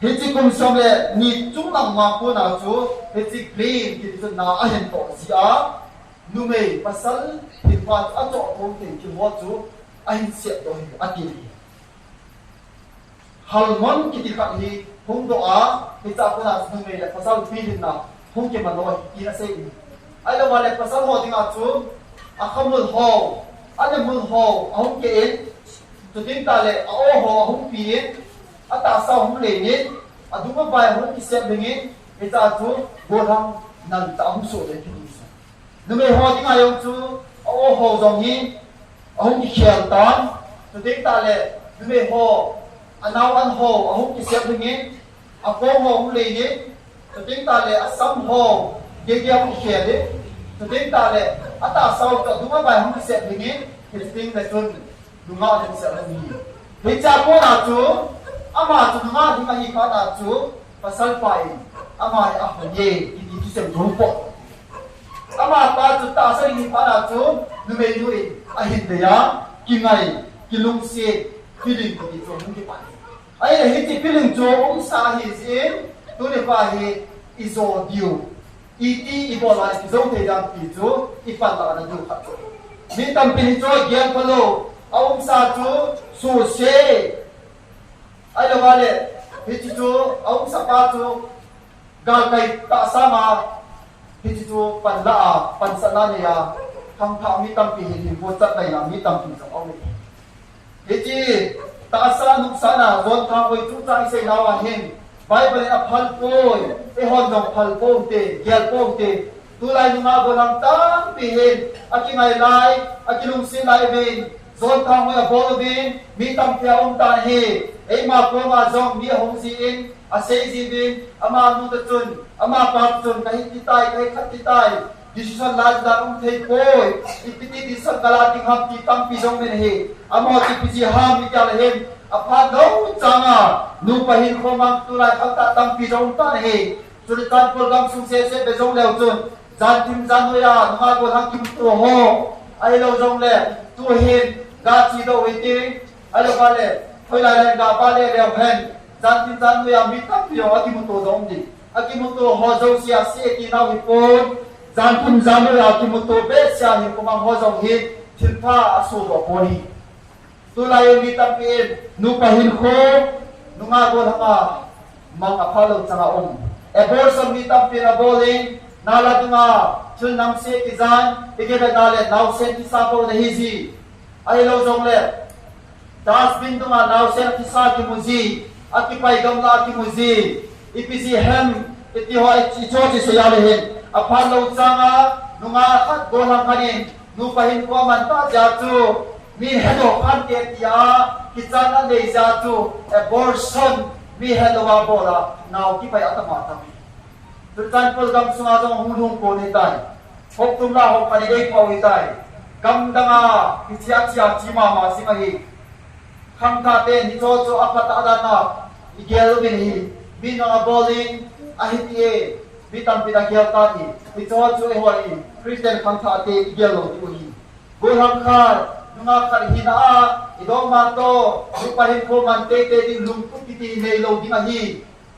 hi chi kum som le ni chung nang ma ko na chu hi chi claim ki tu na a hen to si a nu me pasal hi pa a to thong tin ki ho chu a hin se do hi a ti halmon kiti khat hi hung do a hi cha ko na su me le pasal pi din na hung ke manoi ti na sei ai lo ma le pasal ho ding a chu a khamul ho a le mul ho a hung ke en tu tin ta le a o ho hung pi en a ta sa hung le ni a du ma bai hung ki se ding en hi cha chu bo rang nan ta hung so le ti ni nu me ho ding a yong chu a o ho jong hi a hung ki khian tan tu tin ta le nu me ho anaw an ho ahum ki sep ngin ako ho le ni to ting ta le asam ho ge ge am khe de to ting ta le ata saw to duma bai hum ki sep ngin ki ting le chun dunga de sep ni he cha ko na chu ama chu dunga di ma hi kha na chu pasal pai ama a ho ye ki di sep ru po ama pa chu ta sa ni pa na chu nu me nu ri a hin de ya ki ngai ki lung se feeling ko di chong ki pa ai la hiti feeling jo ong sa hi sin ตัวนี้ว่าเฮอิโซดิวอีตีอีบอลาอิโซเทียมปีจูอีปันลานะดูครับมีตั้มเป็นจูเกียนพโลเอาองศาจูสูเชไอ้ละว่าเลยพิจิจูเอาองศาปาจูกาลไกตาสามาพิจิจูปันลาปันสนาเนียทำทำมีตั้มปีเห็นพูดจัดไปนะมีตั้มปีสองเอาเลยพิจิตาสานุสานะรอนทางไปทุกทางเสียนาวันเห็นไปเป็นอภัลโป้ยไอฮอนดองพัลโป้งเตะเกียร์โป้งเตะตัวลายนุ่งอาบลังตั้งปีเห็นอากิไงลายอากิลุงสินลายบินโซนทางมือบอลบินมีตั้มเทียองตาเฮไอมาโกมาจงมีหงสีอินอาเซซีบินอามานุตจุนอามาปาบจุนกะฮิติตายกะฮิขัดติตายดิฉันลาดาอุ้งเทโป้ยอิปิติดิสักกะลาติงฮับติตั้มปีจงเมนเฮอามาติปิจิฮามิกาลเฮมอภาโนจังอ่ะนูปะหินโคมังตุลายขังตาตั้งปีจงตาเฮจุดการโปรแกรมสุเซเซเปจงเลวจุนจานทิมจานนุยานุมาโกทังกิมตัวโฮไอเราจงเลตัวเห็นกาจีโดวิติไอเราบาเลถอยไล่กาบาเลเรียวเพนจานทิมจานนุยามิตั้งปีอากิมุตัวจงดีอากิมุตัวโฮจงเสียเสียกีนาวิปุนจานทิมจานนุยาอากิมุตัวเบสเสียหิโคมังโฮจงหินทิมท่าอสูรโปนีตุลายมีตั้งปีนูปะหินโคนุงาโกทังอ่ะมังอภาโลจังองเอเบอร์สมีตั้งปีนาโบลิงนาลาดุงาชุนนังเซกิจานอีกเรื่องอะไรนาวเซนที่ซาโปเนฮิซีไอโลจงเลดัสบินดุงานาวเซนที่ซากิมุซีอากิไปกำลากิมุซีอีพีซีเฮมอิติฮอยอิโจจิสยาเลหินอภาโลจังอ่ะนุงาขัดโกลังคันินนูปะหินกวามันตาจาจูมีเฮโดคันเตียติยากิจานันเดจาจูเอบอร์ชันมีเฮโดวาโบลานาวกิไปอัตมาตามีจุดการโปรแกรมสมาจงหุ่นหุ่นโกนิตัยหกตุลาหกพันเอกพาวิตัยกำดังอาอิจฉาจีมามาสิมาฮีขังคาเตนิโจโจอัปตาดานาอิเกลบินฮีมีนองบอลลิงอาฮิตีเอมีตัมปิดาเกียร์ตาฮีนิโจโจเอฮวาฮีคริสเตียนขังคาเตอิเกลโลติบุฮีกุลังคานุงาคารินาอิดองมาโตลุปะหินโคมันเตเตดิลุงปุติติเนโลดิมาฮี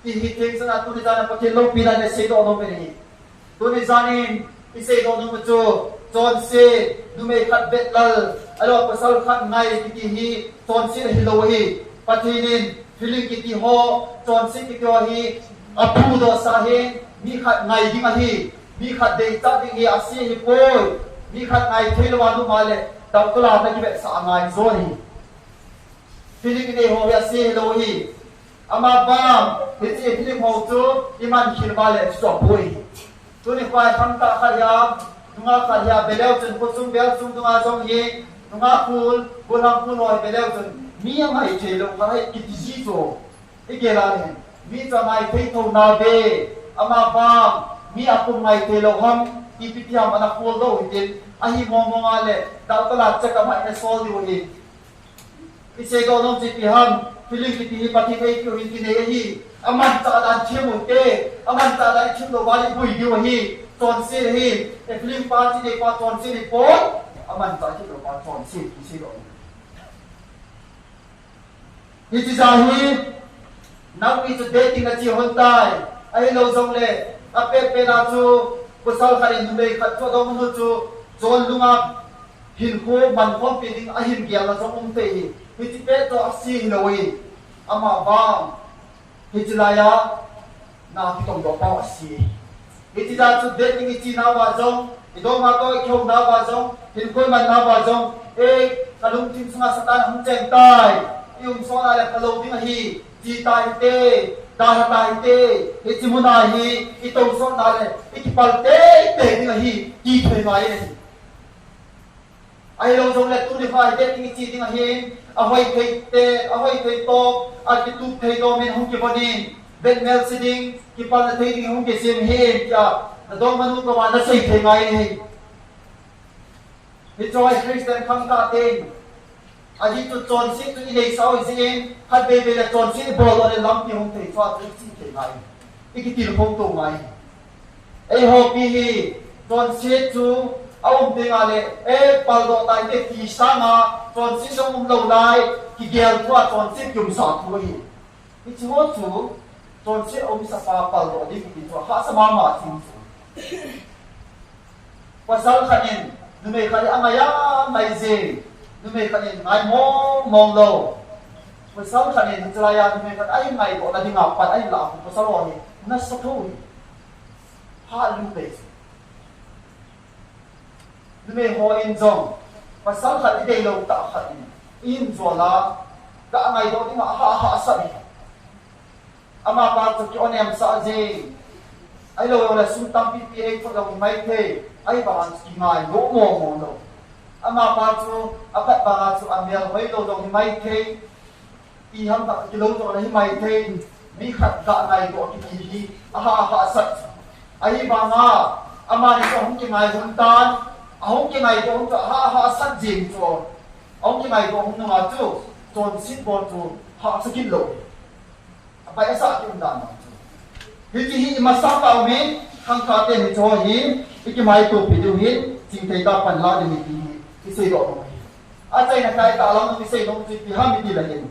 ที่ฮิตเองสนาตุนิจานะปะเคโลปีนันเซโดโนเมนีตุนิจานินอิเซโดโนมจูจอนเซนุเมขัดเบตลลอโลปะซัลขัดไงกิติฮีจอนเซฮิโลฮีปะทีนินฟิลิงกิติโฮจอนเซกิติโฮฮีอปูโดซาเฮมีขัดไงดิมาฮีมีขัดเดตัดดิฮีอาเซียฮิโปยมีขัดไงเทลวานุมาเลดาวตุลาตะกิเบสาไงโซนีฟิลิงกิติโฮฮีอาเซียฮิโลฮีอามาบางเฮจิฟิลิปโฮจูอิมันคิลบาเลสอบบุยตัวนี้ควายขังตาขยามนุงาขยาเบลวจนพุทธุเบลจุงนุงาจงยีนุงาคูลกุลังคูลอยเบลวจนมีอะไรเจลงอะไรกิติจิโจอีเกลาเนี่ยมีจะไม่เทโตนาเบอามาบางมีอาปุไม่เทโลหัมอีพิธีมันนักคูลโลหิตินอาหิมองมองอะไรดาวตลาดจะกำมันเอสโซลิวหิอิเซโกนมจิปิฮัมฟิลิปปินส์ปฏิเสธอยู่หินที่ไหนฮีอามันจะดันเชื่อมุนเตอามันจะดันเชื่อโลวาลิบุยดิวฮีตอนเสียฮีฟิลิปปาจิเดปาตอนเสียปอนอามันจะเชื่อโลวาตอนเสียที่เสียโลฮิจิจาฮีนักวิจัยเดติงกับจีฮุนไตไอโลจงเลอาเปเปนาจูกุศลคารินุเบขัดตัวดงนุจูโจนลุงอับหินโคมันพร้อมเป็นดิงอาหินเกียร์ละจงองเตฮีฮิจิเปตัวสีฮิโลวีอามาบางฮิจิลายานาฮิตงดอกป้าสีฮิจิจาจุดเด็ดนิจินาวาจงฮิโดมาโตอิคงนาวาจงหินโคมันนาวาจงกะลุงจิมสงาสตานหุ่นเจงตายยุงโซนาเลกะโลดิงฮีจีตายเตดาฮตายเตฮิจิมุนาฮีอิตงโซนาเลอิกิปัลเตเตดิงฮีกีเทไงไอโลจงเลตุนิฟายเด็ดนิจิดิงฮีอาหอยเทเตอาหอยเทโตอากิตุเทโตเมนหุ่นกิบดินเบนเมลซิดิงกิปัลเทดิงหุ่นกิเซมเฮยาดองมนุษย์ประมาณนั้นใช่เทไงฮิจอยคริสเตียนขังตาเตงอาจิตุจอนซิตุอิเลสาวอิเซนฮัดเบเบเลจอนซิบอลอะไรล้ำที่หุ่นเทฟาตุซิเทไงอีกทีละพงตัวไงไอฮอปีฮีจอนซิจูเอาอุ้มเดงอะไรปัลโดตายเด็กที่สร้างจนสิ้นต้องอุ้มเราได้ที่เกี่ยวกับจนสิ้นยุ่งสอดทุยที่ชั่วจู จนเชื่ออมิสปาปัลโดดิกิตัวข้าสมามาทิ้งภาษาขันยินนุ่มขันยินอ่างยาไม่เจนุ่มขันยินไงมองโลภาษาขันยินจะลายนุ่มขันไอ้ไงตัวนั่นที่งับปัดไอ้หลังภาษาโลนี่นั่นสักทุยพาลุเปสนุ่มหัวอินจงภาษาขันยินเดโลตาขันยินอินจวละก็อ่างไงตัวที่งับฮาสักอามาปาตุกิออนเอ็มซาเจไอ้เราเลยสุนทรพีพีเองพวกเราไม่เทไอ้บางสิ่งง่ายโง่โง่โง่อามาปาตุอาเป็ดบางสิ่งอันเดียวไม่เราต้องไม่เทอีหันตักกิโลตัวนี้ไม่เทมีขัดกะไงตัวที่ดีอาฮาสัตไอ้บางอามาในตัวของกินไงหุ่นตานเอาของกินไงตัวของตัวฮาสัตจริงตัวเอากินไงตัวของตัวจู่จนสิ้นบนตัวฮาสกินโลไปอาศัยอุ่นดันฮิจิฮิมาสักเอาเมนข้างคาเตมิโจหินฮิจิไม่ตัวปิดูหินจริงใจตาปันลาดิมิตีที่สุดออกมาอาใจนักการตาลังมิเศษลงจิตพิหามิตีละเห็น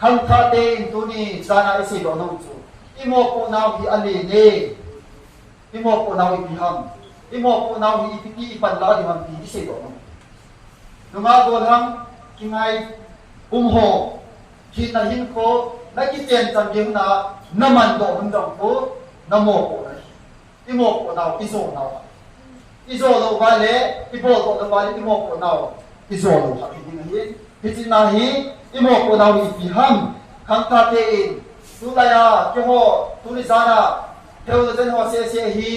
ข้างคาเตนตัวนี้จานาอิสิโดนจูอิโมโกนาวิอันเลเนอิโมโกนาวิพิหามอิโมโกนาวิพิตีปันลาดิมันตีที่สุดออกมาลุงอาโกลังกิไงโหคิดนะหินโคนักกิจเจนจันยิงนะน้ำมันโดนจังกูน้ำโมกุนะอิโมกุนาวอิโซนาวอิโซโลวาเลอิโบโตโลวาเลอิโมกุนาวอิโซโลฮะที่นี่ฮิจินาฮีอิโมกุนาวอิพิฮัมขังคาเตอินตุลายาเจ้าตุลิซานาเทวดาเจนหัวเสียฮี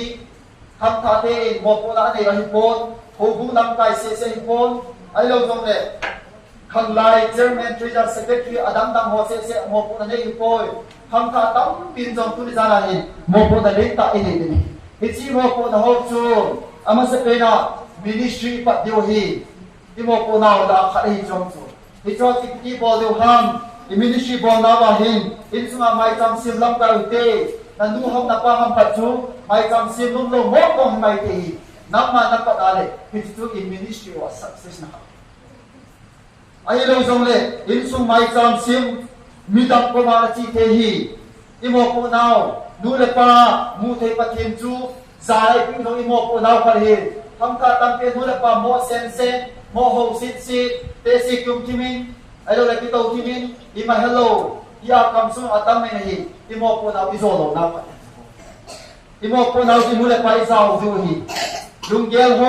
ขังคาเตอินโมกุนาเนยฮิปอนหูบุลำไกเสียฮิปอนไอเราจงเนี่ยข้างไล่เจอร์แมนทรีจัร์เซกเรตรีอดัมดังหัวเสียโมกุนาเนยฮิปอนข้างคาตั้มปินจงตุลิซานาฮิโมกุนาเนยตาอินเดนีฮิจิโมกุนาฮอจูอามาสเปนามินิสทรีปัดเดียวฮีอิโมกุนาอุดาขัดฮิจงจูฮิจอติกิบอลเดียวฮัมอิมินิสทรีบอลนาวาฮินอินสุงาไม่จำซิมลำกาอุเตนันดูห้องนับว่าฮัมปัจจุไม่จำซิมลุ่มลงโมกงไม่ตีนับมานับปัดอะไรฮิจจูอิมินิสทรีว่าสักเซสนะไอ้เราจงเลยอินสุงไม่จำซิมมีดับประมาณจีเทฮีอิโมกุนาวดูเลปามูเทปะเทียนจูใจพิโนอิโมกุนาวพาเฮทำการตั้งเป็นดูเลปาโมเซนเซนโมโฮซิดซิดเตซิกุมทิมินไอ้เราเลยพิโตทิมินอิมาเฮลโลยาคำสุนอัตตามไม่ฮีอิโมกุนาวอิโซโลนาวอิโมกุนาวที่ดูเลปาอิซาวจูฮีลุงเกลโฮ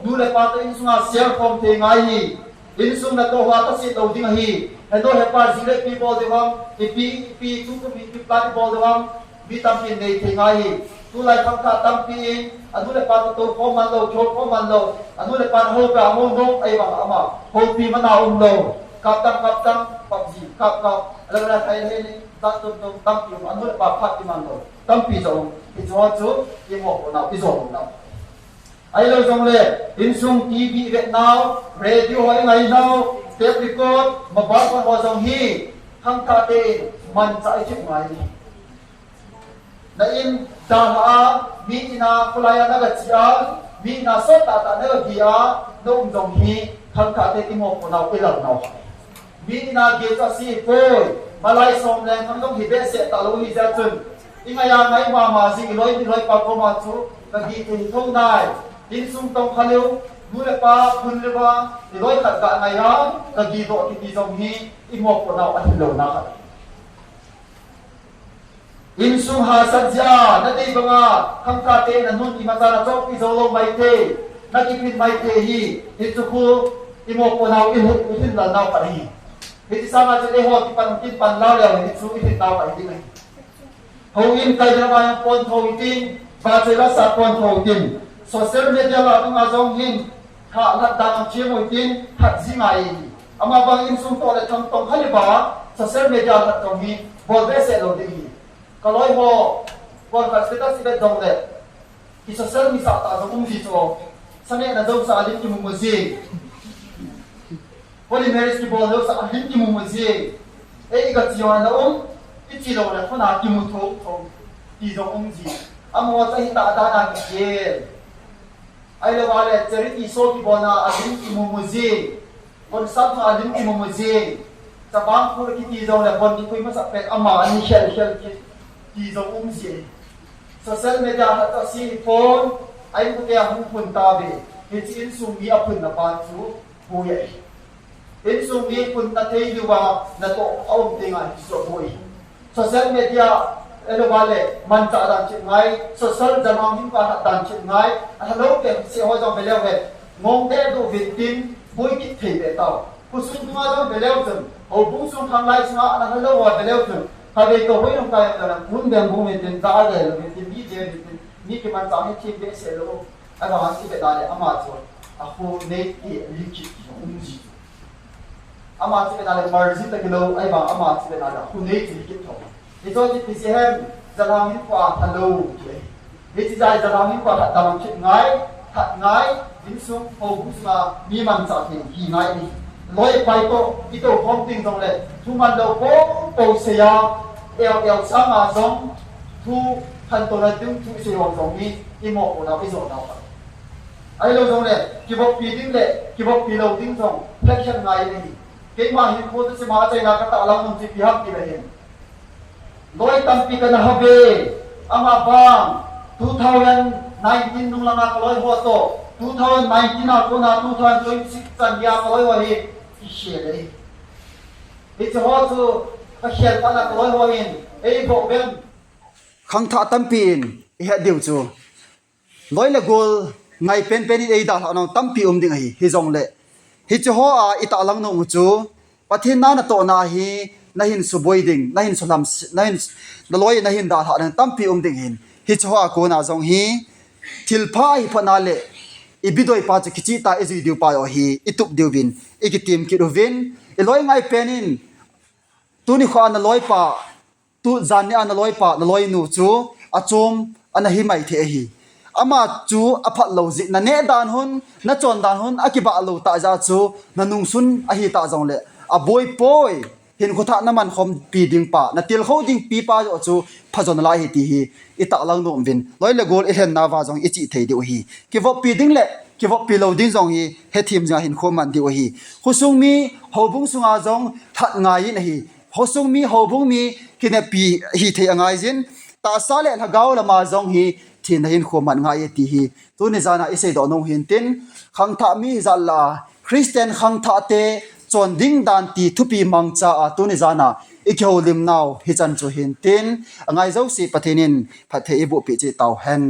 ดูเลปาตัวอินสุงาเซียร์คอมเทงไอฮีอินสุงนัตโตหัวตัดสิโตดิงฮีEndo hepa zile people dewang ipi tu ko mi plan people dewang mi tampi nei thengai tu lai kham kha tampi anu le pa to ko man lo chot ko man lo anu le pa ho ka ho no ai bang ama ho pi mana lo kap tam pabji kap ala ala kai he ni ta to tampi anu le pa phat ti man lo tampi zo i zo chu i mo ko na i zo na ai lo jong le in sung tv vet now radio hoi ngai nowเทปรีคอร์ดมาบอกว่าเราจะฮีทั้งคาเตมันจะไอชิบไงในอินดารามีนาคุลายนักจิอามีนาโซตาตาเนกิอานุ่มจงฮีทั้งคาเตติโมกุนาวอิลังนาวมีนาเกียรติสีโฟยมาไล่ส่งแรงทั้งต้องฮิเบสเซตาลุฮิจัตุนอิงยังไงมาสิร้อยปากก็มาชูกะกีตุนทุ่งได้อินซุ่มตรงขลิวดูเลปาคุณเลปาที่ร้อยขัดกันไงฮะกะกีโตที่ที่จงฮีอิโมกุนาวอันโลนะครับอินซุฮาสัจจานั่นเองบังอาข้างคาเตนันนุนอิมาตาราโจกิโซโลไม่เทนักกิพินไม่เทฮีฮิจุคูอิโมกุนาวอิหินลานาวปะฮีฮิจิสามาจะได้หัวที่ปันลาวแล้วฮิจุอิหินลาวปะฮีไหมเขาอินใครจะมาปนเขาอินบาเจรัสปนเขาอินโซเชียลมีเดียเราต้องมาจงหินข้าหลักดังเชื่อมอินหัดซิไงอามาบางอินซุ่มโตเลยทำตรงให้บ่าโซเชียลมีเดียหัดตรงนี้บอลเวสเซโลดีก็ร้อยบอลกัดสเตตัสเป็นตรงเลยที่โซเชียลมีสาตาจงที่โตสมัยนั้นเราสาลิมที่มุมซีพอลิเมริสที่บอลเราสาลิมที่มุมซีเอ้ยก็จีวันเราที่จีเราเนี่ยเขาหน้าที่มุทุกที่จงจีอามัวจะหิตาดานังเกลไอ้เราว่าเลยจริตที่โซที่บอลน่ะอาลิมที่มุมซีคนสับอาลิมที่มุมซี จะบางคนที่ตีจงเนี่ยคนที่คุยมาสักเป็นอามาอันนี้เชื่อตีจงเสียโซเชียลมีเดียตัวซีโฟนไอ้พวกเนี้ยหุ่นคนตาเบเห็นอินซูมีอภุนนปานซูบุยอินซูมีคนตัดเทียว่านั่นตัวเอาติงานสุดบุยโซเชียลมีเดียเอลวาเลมันจะดันชิดไงโซเชียลจะนำหิ้งว่าดันชิดไงฮัลโหลเก็บเสียหัวจงไปเร็วเลยงงเด้ดูวินตินบุยคิดถี่เด็ดเต่าผู้สูงตัวจงไปเร็วจนโอ้ผู้สูงทางไลน์สงะฮัลโหลว่าไปเร็วจนถ้าเด็กตัวไม่ลงไปแล้วคุณเดินบุ้งเป็นจ้าเลยเป็นนี่เดียวนี่คือมันจะให้ทีมเบสเซลล์ไอ้บางสิ่งเป็นอะไรอามาส่วนอาคูเนติลิขิตอุ้มจีอามาสิ่งเป็นอะไรมาร์ซิตกิโลไอ้บางอามาสิ่งเป็นอะไรคูเนติลิขิตเขาที่ตัวที่พิเศษจะทำให้กว่าฮัลโหลเลยที่จะทำให้กว่าทำชิดง่ายถัดง่ายยิ่งสูงโอ้ผู้สูงมีมันจะเห็นที่ง่ายนี่ลอยไปก็อีตัวพร้อมติ้งตรงเลยทุกมันเราโป้เสียเอลสามารถส่งทุกพันตัวนั้นถึงทุกสิ่งตรงนี้ที่หมอกเราไปส่งเราไอ้เราตรงเลยกี่บอกปีดิ้งเลยกี่บอกปีเราดิ้งตรงเล็กชันไงนี่เกี่ยมาเห็นคนที่มาใจนักตะลังนุ่มจีพิฮักกี่เลยเห็นลอยตั้มปีกันนะฮับเบ้อามาบัง2019นุ่งลังนักลอยหัวโต2019นักคนนัก2026สัญญาลอยหัวหินอิเชียเลยอิจฉาตัวเขียนกันนักลอยหัวหินไอ้บอกเบนขังท่าตั้มปีนเฮ็ดเดียวจูลอยละกอลไงเป็นไอ้ดาลน้องตั้มปีดิ่งฮิจงเล่ฮิจหัวอิตาลังนุ่งจูปะเทน่าโตนาฮีนาหินสุบวยดิ่งนาหินสุลามนาหินลอยนาหินดาลน้องตั้มปีดิ่งหินฮิจหัวกูน่าจงฮีทิลพายพนาเล่อีบิดอยป้าจะคิดตาเอซิดิวป้าโอฮีอิตุบดิววินอีกทีมคิดวินอีลอยไงเป็นตุนิขวานลอยป้าตุจานนี่อันลอยป้าลอยนูจูอาจมอันหิไม่เทฮีอามาจูอภัตโลจินั่นเนดานหุนนั่นจอนดานหุนอากิบะโลตาจาจูนั่นนุงซุนอหิตาจงเล่อาบอยปอยเห็นคนท่าน้ำมันคอมปีดิ่งป้านั่นเตียลเขาดิ่งปีป้าจะจูพจนลายเหตีฮีอิตาลังนุ่มวินลอยเลโกลเอเห็นนาวาจงอิจิเทดิวฮีคิดว่าปีดิ่งเล่คิดว่าปีโลดิ่งจงฮีเฮทีมจะเห็นคนมันดิวฮีคุซุงมีหอบุงสุงอาจงทัดง่ายนะฮีคุซุงมีหอบุงมีกินปีฮีเทียง่ายจินตาซาเลละกาวละมาจงฮีที่นั่นคนมันง่ายตีฮีตัวนี้จานะอิเสดอนงหินตินขังท่ามีจัลลาคริสเตียนขังท่าเตจนดิ่งดันตีทุปีมังจ้าตัวนี้จานะอีกเฮลิมนาวฮิจันจูหินตินง่ายเจ้าสิปะเทนินปะเทอิบุปิจิตาวเฮน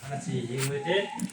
하나씩 이물들